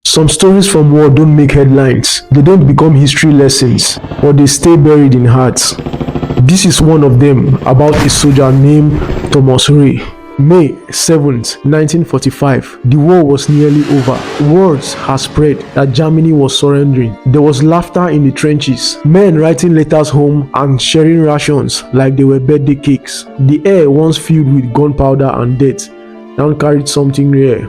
Some stories from war don't make headlines, they don't become history lessons, but they stay buried in hearts. This is one of them, about a soldier named Thomas Ray. May 7th, 1945, the war was nearly over. Words had spread that Germany was surrendering. There was laughter in the trenches, men writing letters home and sharing rations like they were birthday cakes. The air, once filled with gunpowder and death, now carried something rare: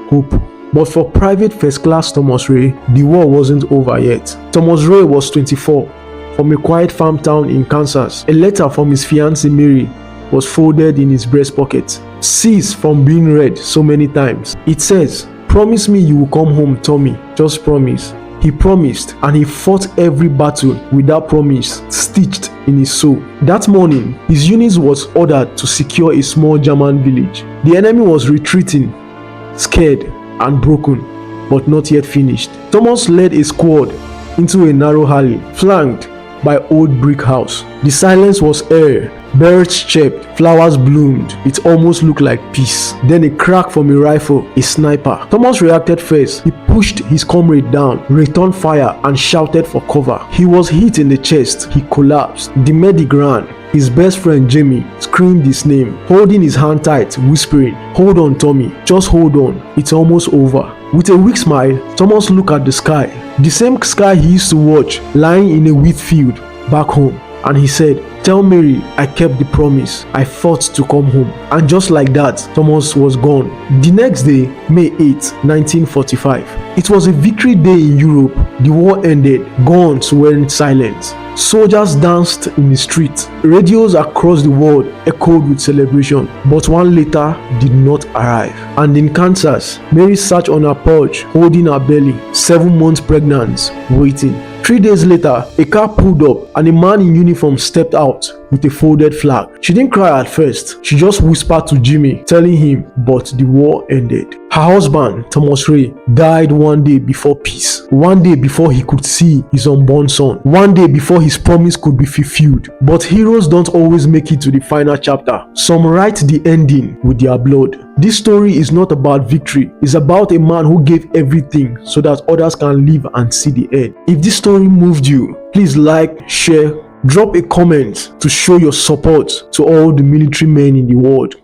hope. But for Private First Class Thomas Ray, the war wasn't over yet. Thomas Ray was 24, from a quiet farm town in Kansas. A letter from his fiancée Mary was folded in his breast pocket, ceased from being read so many times. It says, "Promise me you will come home, Tommy. Just promise." He promised, and he fought every battle with that promise stitched in his soul. That morning, his unit was ordered to secure a small German village. The enemy was retreating, scared and broken, but not yet finished. Thomas led a squad into a narrow alley, flanked by old brick house. The silence was air. Birds chirped, flowers bloomed. It almost looked like peace. Then a crack from a rifle, a sniper. Thomas reacted first. He pushed his comrade down, returned fire, and shouted for cover. He was hit in the chest. He collapsed. The medic ran. His best friend Jamie screamed his name, holding his hand tight, whispering, "Hold on, Tommy. Just hold on. It's almost over." With a weak smile, Thomas looked at the sky. The same sky he used to watch lying in a wheat field back home. And he said, "Tell Mary I kept the promise. I fought to come home." And just like that, Thomas was gone. The next day, May 8, 1945, it was a victory day in Europe. The war ended. Guns went silent. Soldiers danced in the street. Radios across the world echoed with celebration. But one letter did not arrive. And in Kansas, Mary sat on her porch, holding her belly, 7 months pregnant, waiting. 3 days later, a car pulled up and a man in uniform stepped out with a folded flag. She didn't cry at first. She just whispered to Jimmy, telling him, but the war ended. Her husband, Thomas Ray, died one day before peace. One day before he could see his unborn son. One day before his promise could be fulfilled. But heroes don't always make it to the final chapter. Some write the ending with their blood. This story is not about victory. It's about a man who gave everything so that others can live and see the end. If this story moved you, please like, share, drop a comment to show your support to all the military men in the world.